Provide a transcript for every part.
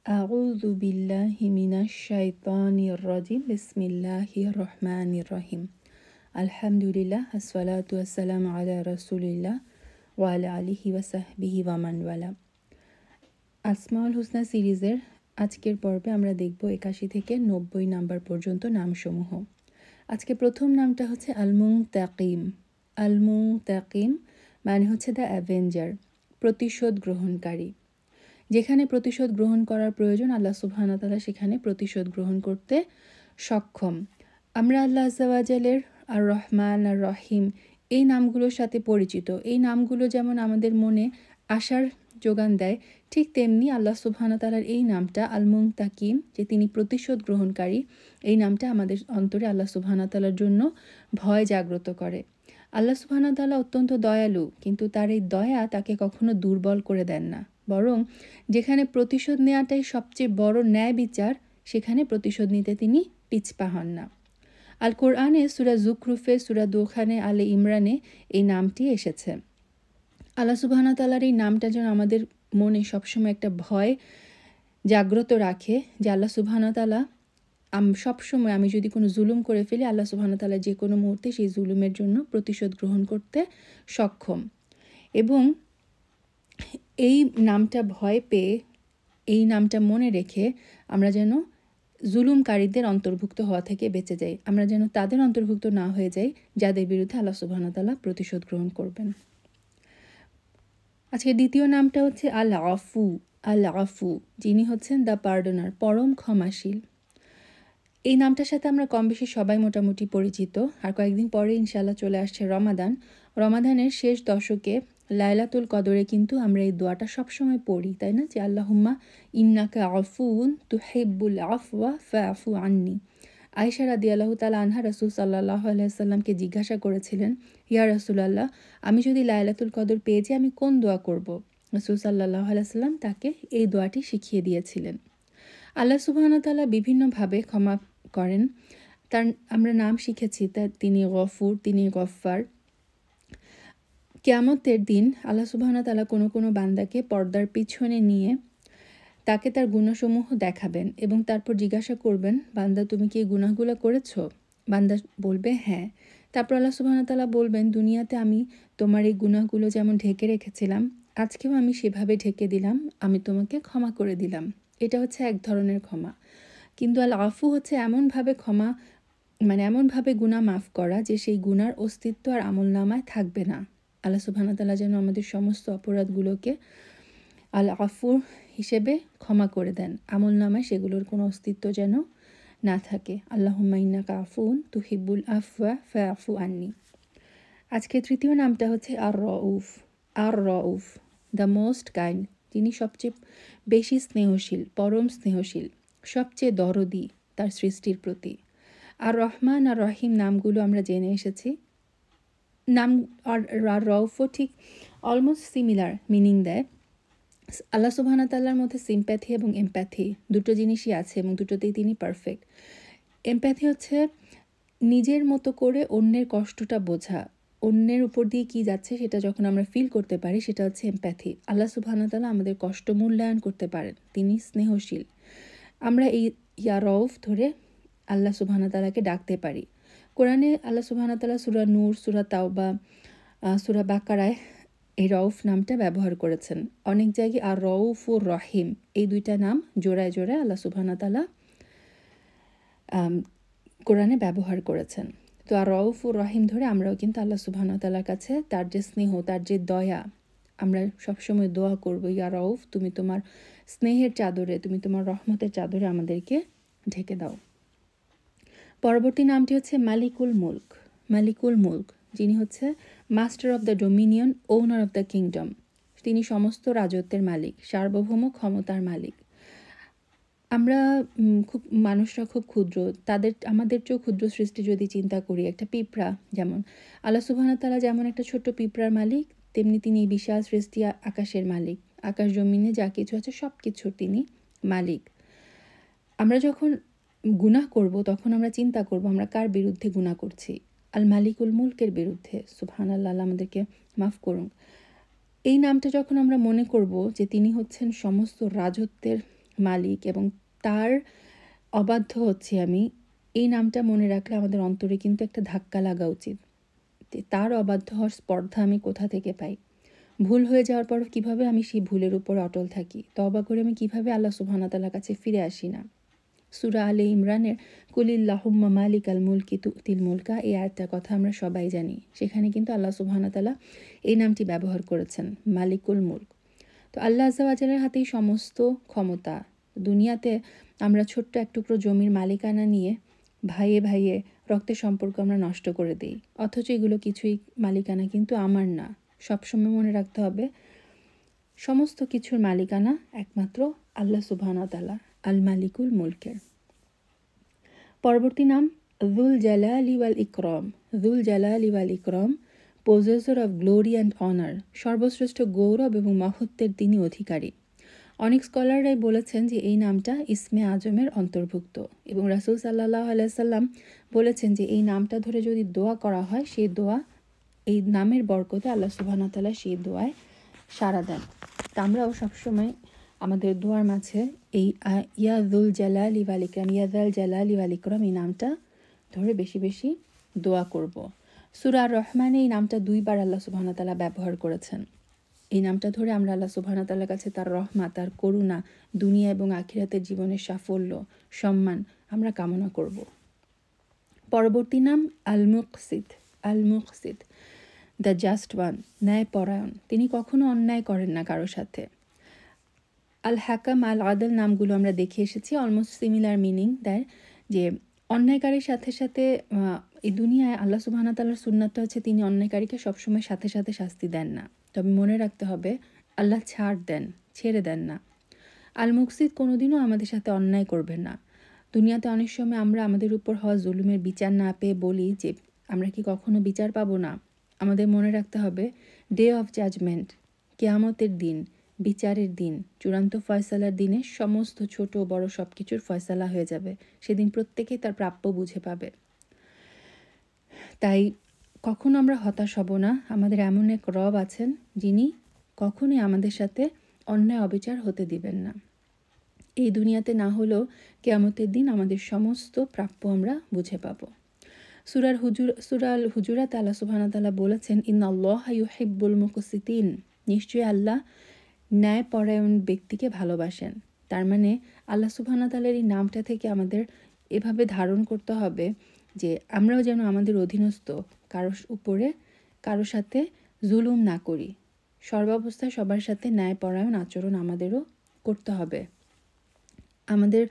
أعوذ بالله من الشيطان الرجيم بسم الله الرحمن الرحيم الحمد لله الصلاة والسلام على رسول الله وعلى آله وصحبه ومن والاه আসমাউল হুসনা সিরিজের আজকের পর্বে আমরা দেখব ৮১ থেকে ৯০ নাম্বার পর্যন্ত নামসমূহ। আজকে প্রথম নামটা হচ্ছে আল-মুনতাকিম। আল-মুনতাকিম মানে হচ্ছে দ্য অ্যাভেঞ্জার, প্রতিশোধ গ্রহণকারী। যেখানে প্রতিশোধ গ্রহণ করার প্রয়োজন আল্লাহ সুবহানাহু ওয়া তাআলা সেখানে প্রতিশোধ গ্রহণ করতে সক্ষম। আমরা আল্লাহ আযজা ওয়া জালের আর রহমান আর রহিম এই নামগুলোর সাথে পরিচিত। এই নামগুলো যেমন আমাদের মনে আশার যোগান দেয়, ঠিক তেমনি আল্লাহ সুবহানাহু ওয়া তাআলার এই নামটা আল মুনতাকিম, যে তিনি প্রতিশোধ গ্রহণকারী, এই নামটা আমাদের অন্তরে আল্লাহ সুবহানাহু ওয়া তাআলার জন্য ভয় জাগ্রত করে। আল্লাহ সুবহানাহু ওয়া তাআলা অত্যন্ত দয়ালু, কিন্তু তার এই দয়া তাকে কখনো দুর্বল করে দেন না। বরং যেখানে প্রতিশোধ নেওয়াটাই সবচেয়ে বড় ন্যায় বিচার, সেখানে প্রতিশোধ নিতে তিনি পিছপা হন না। আল কোরআনে সূরা যুখরুফে, সূরা দুখানে, আলে ইমরানে এই নামটি এসেছে। আল্লাহ সুবহানাহু ওয়া তাআলার এই নামটা যেন আমাদের মনে সবসময় একটা ভয় জাগ্রত রাখে, যে আল্লাহ সুবহানাহু ওয়া তাআলা সবসময় আমি যদি কোনো জুলুম করে ফেলি, আল্লাহ সুবহানাহু ওয়া তাআলা যে কোনো মুহূর্তে সেই জুলুমের জন্য প্রতিশোধ গ্রহণ করতে সক্ষম। এবং এই নামটা ভয় পেয়ে, এই নামটা মনে রেখে আমরা যেন জুলুমকারীদের অন্তর্ভুক্ত হওয়া থেকে বেঁচে যাই। আমরা যেন তাদের অন্তর্ভুক্ত না হয়ে যাই যাদের বিরুদ্ধে আল্লাহ সুবহানাহু ওয়া তাআলা প্রতিশোধ গ্রহণ করবেন। আজকে দ্বিতীয় নামটা হচ্ছে আল আফু। আল আফু, যিনি হচ্ছেন দ্য পার্ডনার, পরম ক্ষমাশীল। এই নামটার সাথে আমরা কম বেশি সবাই মোটামুটি পরিচিত। আর কয়েকদিন পরে ইনশাআল্লাহ চলে আসছে রমাদান। রমাদানের শেষ দশকে লাইলাতুল কদরে কিন্তু আমরা এই দোয়াটা সবসময় পড়ি, তাই না? যে আল্লাহুম্মা ইন্নাকা আফুউন তুহিব্বুল আফওয়া ফাআফু আন্নি। আয়েশা রাদিয়াল্লাহু তাআলা আনহা রাসূল সাল্লাল্লাহু আলাইহি ওয়াসাল্লামকে জিজ্ঞাসা করেছিলেন, ইয়া রাসূলুল্লাহ, আমি যদি লাইলাতুল কদর পেয়ে যাই, আমি কোন দোয়া করব? রাসূল সাল্লাল্লাহু আলাইহি ওয়াসাল্লাম তাকে এই দোয়াটি শিখিয়ে দিয়েছিলেন। আল্লাহ সুবহানাহু ওয়া তাআলা বিভিন্নভাবে ক্ষমা করেন। তার আমরা নাম শিখেছি, তিনি গফুর, তিনি গফফার। কিয়ামতের দিন আল্লাহ সুবহানাহু ওয়া তাআলা কোনো কোনো বান্দাকে পর্দার পিছনে নিয়ে তাকে তার গুনাহসমূহ দেখাবেন এবং তারপর জিজ্ঞাসা করবেন, বান্দা তুমি কি এই গুনাহগুলো করেছো? বান্দা বলবে হ্যাঁ। তারপর আল্লাহ সুবহানাহু ওয়া তাআলা বলবেন, দুনিয়াতে আমি তোমার এই গুনাহগুলো যেমন ঢেকে রেখেছিলাম, আজকেও আমি সেভাবে ঢেকে দিলাম, আমি তোমাকে ক্ষমা করে দিলাম। এটা হচ্ছে এক ধরনের ক্ষমা। কিন্তু আল আফু হচ্ছে এমনভাবে ক্ষমা, মানে এমনভাবে গুনাহ মাফ করা যে সেই গুনার অস্তিত্ব আর আমলনামায় থাকবে না। আল্লাহ সুবহানাহু ওয়া তাআলা যেন আমাদের সমস্ত অপরাধগুলোকে আল আফুর হিসেবে ক্ষমা করে দেন, আমলনামায় সেগুলোর কোনো অস্তিত্ব যেন না থাকে। আল্লাহুম্মা ইন্নাকা আফুন তুহিব্বুল আফওয়া ফাআফু আন্নি। আজকে তৃতীয় নামটা হচ্ছে আর রউফ। আর রউফ, দ্য মোস্ট কাইন্ড, যিনি সবচেয়ে বেশি স্নেহশীল, পরম স্নেহশীল, সবচেয়ে দরদি তার সৃষ্টির প্রতি। আর রহমান আর রহিম নামগুলো আমরা জেনে এসেছি। নাম আর রউফও ঠিক অলমোস্ট সিমিলার মিনিং দেয়। আল্লাহ সুবহানাহু ওয়া তাআলার মধ্যে সিম্প্যাথি এবং এমপ্যাথি দুটো জিনিসই আছে এবং দুটোতেই তিনি পারফেক্ট। এমপ্যাথি হচ্ছে নিজের মতো করে অন্যের কষ্টটা বোঝা, অন্যের উপর দিয়ে কী যাচ্ছে সেটা যখন আমরা ফিল করতে পারি, সেটা হচ্ছে এমপ্যাথি। আল্লাহ সুবহানাহু ওয়া তাআলা আমাদের কষ্ট মূল্যায়ন করতে পারেন, তিনি স্নেহশীল। আমরা এই ইয়া রউফ ধরে আল্লাহ সুবহানাহু ওয়া তাআলাকে ডাকতে পারি। কোরআনে আল্লাহ সুবহানাহু ওয়া তাআলা সূরা নূর, সূরা তাওবা, সূরা বাকারায় এই রউফ নামটা ব্যবহার করেছেন। অনেক জায়গায় আর রউফুর রহিম এই দুইটা নাম জোড়ায় জোড়ায় আল্লাহ সুবহানাহু ওয়া তাআলা কোরআনে ব্যবহার করেছেন। তো আর রউফুর রহিম ধরে আমরাও কিন্তু আল্লাহ সুবহানাহু ওয়া তাআলার কাছে তার যে স্নেহ, তার যে দয়া, আমরা সবসময় দোয়া করবো, ইয়া রউফ, তুমি তোমার স্নেহের চাদরে, তুমি তোমার রহমতের চাদরে আমাদেরকে ঢেকে দাও। পরবর্তী নামটি হচ্ছে মালিকুল মুলক। মালিকুল মুলক, যিনি হচ্ছে master of the Dominion, owner of the kingdom. তিনি সমস্ত রাজত্বের মালিক, সার্বভৌম ক্ষমতার মালিক। আমরা মানুষরা খুব ক্ষুদ্র, আমাদের চেয়েও ক্ষুদ্র সৃষ্টি যদি চিন্তা করি, একটা পিঁপড়া যেমন, আল্লাহ সুবহানাহু ওয়া তাআলা যেমন একটা ছোট্ট পিঁপড়ার মালিক, তেমনি তিনি বিশাল সৃষ্টি আকাশের মালিক। আকাশ জমিনে যা কিছু আছে সব কিছুর তিনি মালিক। আমরা যখন গুনাহ করব তখন আমরা চিন্তা করব আমরা কার বিরুদ্ধে গুনাহ করছি। আল মালিকুল মুলকের বিরুদ্ধে। সুবহানাল্লাহ, আমাদেরকে মাফ করুন। এই নামটা যখন আমরা মনে করব যে তিনি হচ্ছেন সমস্ত রাজত্বের মালিক এবং তার অবাধ্য হচ্ছি আমি, এই নামটা মনে রাখলে আমাদের অন্তরে কিন্তু একটা ধাক্কা লাগা উচিত। তার অবাধ্য হওয়ার স্পর্ধা আমি কোথা থেকে পাই? ভুল হয়ে যাওয়ার পরও কীভাবে আমি সেই ভুলের উপর অটল থাকি? তওবা করে আমি কীভাবে আল্লাহ সুবহানাহু ওয়া তাআলার কাছে ফিরে আসি না? সূরা আলে ইমরানের কুলিল্লাহুম্মা মালিকাল মুলকি তুতিল মুলকা, এই আয়াতটার কথা আমরা সবাই জানি। সেখানে কিন্তু আল্লাহ সুবহানাহু ওয়া তাআলা এই নামটি ব্যবহার করেছেন, মালিকুল মুলক। তো আল্লাহ আযজা ওয়া জাল্লার হাতেই সমস্ত ক্ষমতা। দুনিয়াতে আমরা ছোট্ট এক টুকরো জমির মালিকানা নিয়ে ভাইয়ে ভাইয়ে রক্তের সম্পর্ক আমরা নষ্ট করে দিই, অথচ এগুলো কিছুই মালিকানা কিন্তু আমার না। সবসময় মনে রাখতে হবে সমস্ত কিছুর মালিকানা একমাত্র আল্লাহ সুবহানাহু ওয়া তাআলা, আল মালিকুল মুলকের। পরবর্তী নাম যুল জালালি ওয়াল ইকরাম। যুল জালালি ওয়াল ইকরাম, পোজেসর অফ গ্লোরি অ্যান্ড অনার, সর্বশ্রেষ্ঠ গৌরব এবং মহত্বের তিনি অধিকারী। অনেক স্কলাররাই বলেছেন যে এই নামটা ইসমে আজমের অন্তর্ভুক্ত এবং রাসূল সাল্লাল্লাহু আলাইহি সাল্লাম বলেছেন যে এই নামটা ধরে যদি দোয়া করা হয়, সেই দোয়া, এই নামের বরকতে আল্লাহ সুবহানাহু ওয়া তাআলা সেই দোয়ায় সাড়া দেন। তা আমরাও সবসময় আমাদের দোয়ার মাঝে এই ইয়া যুল জালালি ওয়াল ইকরাম, ইয়া যাল জালালি ওয়াল ইকরাম, এই নামটা ধরে বেশি বেশি দোয়া করব। সূরা আর রহমানে এই নামটা 2 বার আল্লাহ সুবহানাহু ওয়া তাআলা ব্যবহার করেছেন। এই নামটা ধরে আমরা আল্লাহ সুবহানাহু ওয়া তাআলার কাছে তার রহমত, তার করুণা, দুনিয়া এবং আখিরাতের জীবনের সাফল্য, সম্মান আমরা কামনা করব। পরবর্তী নাম আল মুকসিত। আল মুকসিত, দ্য জাস্ট ওয়ান, ন্যায়পরায়ণ। তিনি কখনো অন্যায় করেন না কারোর সাথে। আল হাকাম, আল আদল নামগুলো আমরা দেখে এসেছি, অলমোস্ট সিমিলার মিনিং দেয় যে অন্যায়কারীর সাথে সাথে এই দুনিয়ায় আল্লাহ সুবহানাহু ওয়া তাআলার সুন্নাতটা হচ্ছে তিনি অন্যায়কারীকে সবসময় সাথে সাথে শাস্তি দেন না, তবে মনে রাখতে হবে আল্লাহ ছাড় দেন, ছেড়ে দেন না। আল মুকসিত কোনোদিনও আমাদের সাথে অন্যায় করবেন না। দুনিয়াতে অনেক সময় আমরা আমাদের উপর হওয়া জুলুমের বিচার না পেয়ে বলি যে আমরা কি কখনো বিচার পাবো না? আমাদের মনে রাখতে হবে ডে অফ জাজমেন্ট, কিয়ামতের দিন, বিচারের দিন, চূড়ান্ত ফয়সালার দিনে সমস্ত ছোট বড় সব কিছুর ফয়সালা হয়ে যাবে। সেদিন প্রত্যেকেই তার প্রাপ্য বুঝে পাবে। তাই কখনো আমরা হতাশ হব না। আমাদের এমন এক রব আছেন যিনি কখনোই আমাদের সাথে অন্যায় অবিচার হতে দিবেন না। এই দুনিয়াতে না হলেও কিয়ামতের দিন আমাদের সমস্ত প্রাপ্য আমরা বুঝে পাবো। সূরা আল হুজুরাতে আল্লাহ সুবহানাহু ওয়া তাআলা বলেছেন, ইন্নাল্লাহা ইউহিব্বুল মুকসিতিন, নিশ্চয়ই আল্লাহ ন্যায়পরায়ণ ব্যক্তিকে ভালোবাসেন। তার মানে আল্লাহ সুবহানাহু ওয়া তাআলার এই নামটা থেকে আমাদের এভাবে ধারণ করতে হবে যে আমরাও যেন আমাদের অধীনস্থ কারোর উপরে কারোর সাথে জুলুম না করি। সর্বাবস্থায় সবার সাথে ন্যায়পরায়ণ আচরণ আমাদেরও করতে হবে। আমাদের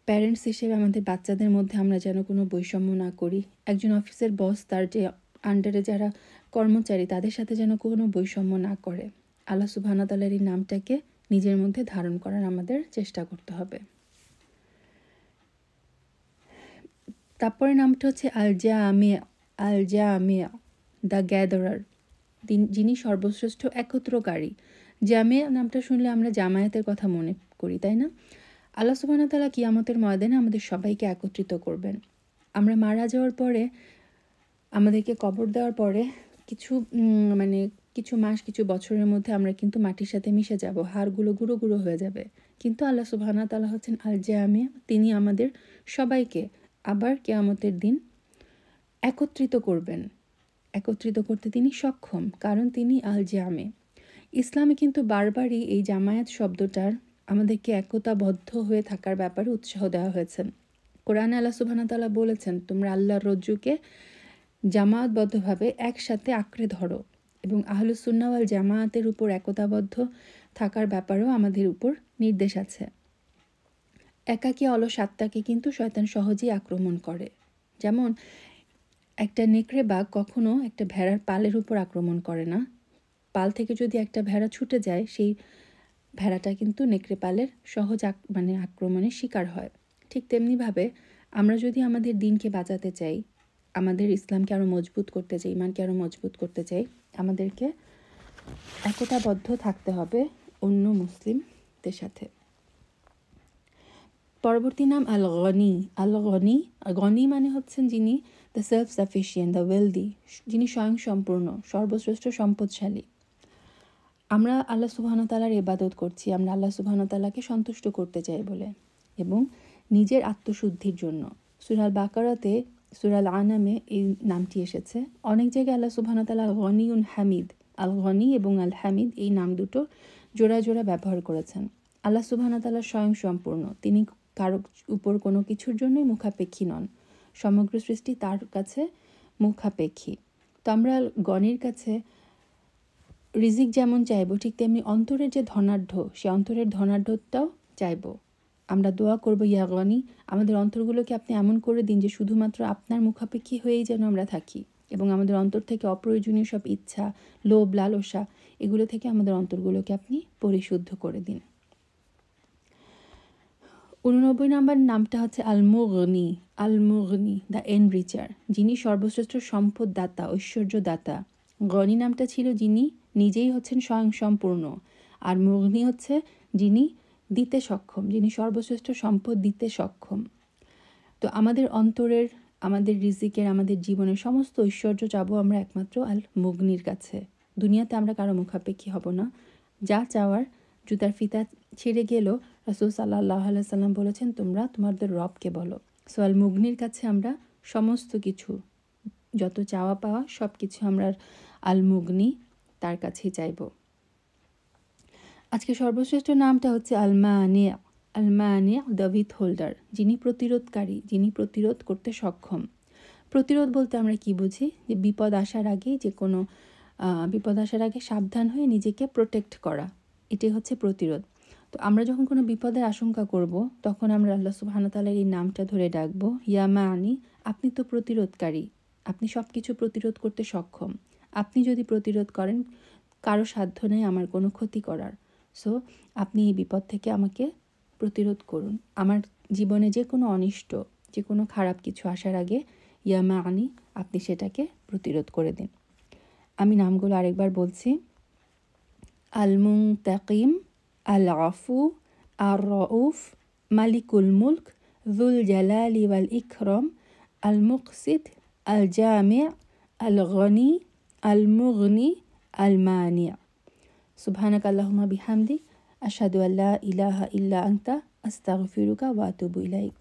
প্যারেন্টস হিসেবে আমাদের বাচ্চাদের মধ্যে আমরা যেন কোনো বৈষম্য না করি। একজন অফিসের বস তার যে আন্ডারে যারা কর্মচারী তাদের সাথে যেন কোনো বৈষম্য না করে। আল্লাহ সুবহানাহু ওয়া তাআলার এই নামটাকে নিজের মধ্যে ধারণ করার আমাদের চেষ্টা করতে হবে। তারপরে নামটা হচ্ছে আল জামিয়া। আল জামিয়া, দ্য গ্যাদারার, যিনি সর্বশ্রেষ্ঠ একত্রকারী। জামিয়া নামটা শুনলে আমরা জামায়াতের কথা মনে করি, তাই না? আল্লাহ সুবহানাহু ওয়া তাআলা কিয়ামতের ময়দানে আমাদের সবাইকে একত্রিত করবেন। আমরা মারা যাওয়ার পরে, আমাদেরকে কবর দেওয়ার পরে কিছু মাস কিছু বছরের মধ্যে আমরা কিন্তু মাটির সাথে মিশে যাব, হাড়গুলো গুঁড়ো গুঁড়ো হয়ে যাবে। কিন্তু আল্লাহ সুবহানাহু ওয়া তাআলা হচ্ছেন আল জামিয়া, তিনি আমাদের সবাইকে আবার কিয়ামতের দিন একত্রিত করবেন। একত্রিত করতে তিনি সক্ষম, কারণ তিনি আল জামে। ইসলামে কিন্তু বারবারই এই জামায়াত শব্দটার আমাদেরকে একতাবদ্ধ হয়ে থাকার ব্যাপারে উৎসাহ দেওয়া হয়েছে। কোরআনে আল্লাহ সুবহানাহু ওয়া তাআলা বলেছেন, তোমরা আল্লাহর রজ্জুকে জামায়াতবদ্ধভাবে একসাথে আঁকড়ে ধরো, এবং আহলুস সুন্নাহ ওয়াল জামায়াতের উপর একতাবদ্ধ থাকার ব্যাপারেও আমাদের উপর নির্দেশ আছে। একাকী অলস আত্মাকে কিন্তু শয়তান সহজেই আক্রমণ করে। যেমন একটা নেকড়ে বাঘ কখনো একটা ভেড়ার পালের উপর আক্রমণ করে না। পাল থেকে যদি একটা ভেড়া ছুটে যায়, সেই ভেড়াটা কিন্তু নেকড়ে পালের সহজ আক্রমণের শিকার হয়। ঠিক তেমনিভাবে আমরা যদি আমাদের দিনকে বাঁচাতে চাই, আমাদের ইসলামকে আরও মজবুত করতে চাই, ইমানকে আরও মজবুত করতে চাই, আমাদেরকে একতাবদ্ধ থাকতে হবে অন্য মুসলিমদের সাথে। পরবর্তী নাম আল গনি। আল গনি, গনি মানে হচ্ছেন যিনি the self sufficient, the wealthy, যিনি স্বয়ংসম্পূর্ণ, সর্বশ্রেষ্ঠ সম্পদশালী। আমরা আল্লাহ সুবহানাহু ওয়া তাআলার ইবাদত করছি, আমরা আল্লাহ সুবহানাহু ওয়া তাআলাকে সন্তুষ্ট করতে চাই বলে এবং নিজের আত্মশুদ্ধির জন্য। সূরা আল বাকারাতে, সূরা আল আনামে এই নামটি এসেছে। অনেক জায়গায় আল্লাহ সুবহানাহু ওয়া তাআলা গনিউন হামিদ, আল গনি এবং আল হামিদ এই নাম দুটো জোড়ায় জোড়ায় ব্যবহার করেছেন। আল্লাহ সুবহানাহু ওয়া তাআলা স্বয়ং সম্পূর্ণ, তিনি কারো উপর কোনো কিছুর জন্যই মুখাপেক্ষী নন, সমগ্র সৃষ্টি তার কাছে মুখাপেক্ষী। তো আমরা গনির কাছে রিজিক যেমন চাইবো, ঠিক তেমনি অন্তরের যে ধনাঢ্য, সে অন্তরের ধনাঢ্যটাও চাইবো। আমরা দোয়া করবো, ইয়া গনি, আমাদের অন্তরগুলোকে আপনি এমন করে দিন যে শুধুমাত্র আপনার মুখাপেক্ষী হয়েই যেন আমরা থাকি এবং আমাদের অন্তর থেকে অপ্রয়োজনীয় সব ইচ্ছা, লোভ, লালসা, এগুলো থেকে আমাদের অন্তরগুলোকে আপনি পরিশুদ্ধ করে দিন। 89 নম্বর নামটা হচ্ছে আল মুগনি। আল মুগনি, দ্য এনরিচার, যিনি সর্বশ্রেষ্ঠ সম্পদ দাতা, ঐশ্বর্য দাতা। গনি নামটা ছিল যিনি নিজেই হচ্ছেন স্বয়ং সম্পূর্ণ, আর মুগনি হচ্ছে যিনি দিতে সক্ষম, যিনি সর্বশ্রেষ্ঠ সম্পদ দিতে সক্ষম। তো আমাদের অন্তরের, আমাদের রিজিকের, আমাদের জীবনের সমস্ত ঐশ্বর্য চাবো আমরা একমাত্র আল মুগনির কাছে। দুনিয়াতে আমরা কারো মুখাপেক্ষী হব না। যা চাওয়ার, জুতার ফিতা ছিঁড়ে গেলেও রাসূল সাল্লাল্লাহু আলাইহি সাল্লাম বলেছেন, তোমরা তোমাদের রবকে বলো। সো আল মুগনির কাছে আমরা সমস্ত কিছু, যত চাওয়া পাওয়া সব কিছু আমরা আল মুগনি তার কাছেই চাইব। আজকে সর্বশ্রেষ্ঠ নামটা হচ্ছে আল মানিয়া। আল মানিয়া, দ্য উইথ হোল্ডার, যিনি প্রতিরোধকারী, যিনি প্রতিরোধ করতে সক্ষম। প্রতিরোধ বলতে আমরা কি বুঝি? যে বিপদ আসার আগে, যে কোনো বিপদ আসার আগে সাবধান হয়ে নিজেকে প্রোটেক্ট করা, এটাই হচ্ছে প্রতিরোধ। তো আমরা যখন কোনো বিপদের আশঙ্কা করব, তখন আমরা আল্লাহ সুবহানাহু ওয়া তাআলার এই নামটা ধরে ডাকবো, ইয়া মানি, আপনি তো প্রতিরোধকারী, আপনি সব কিছু প্রতিরোধ করতে সক্ষম। আপনি যদি প্রতিরোধ করেন, কারো সাধ্য নেই আমার কোনো ক্ষতি করার। সো আপনি এই বিপদ থেকে আমাকে প্রতিরোধ করুন। আমার জীবনে যে কোনো অনিষ্ট, যে কোনো খারাপ কিছু আসার আগে ইয়া মানি, আপনি সেটাকে প্রতিরোধ করে দিন। আমি নামগুলো আরেকবার বলছি, আল মুনতাকিম, আল আফু, আর রাউফ, মালিকুল মুলক, যুল জালালি ওয়াল ইকরাম, আল মুকসিত, আল জামি', আল গনি, আল মুগনি, আল মানি'। সুবহানাকা আল্লাহুম্মা বিহামদিক, আশহাদু আল্লা ইলাহা ইল্লা আনতা, আস্তাগফিরুকা ওয়া আতুবু ইলাইক।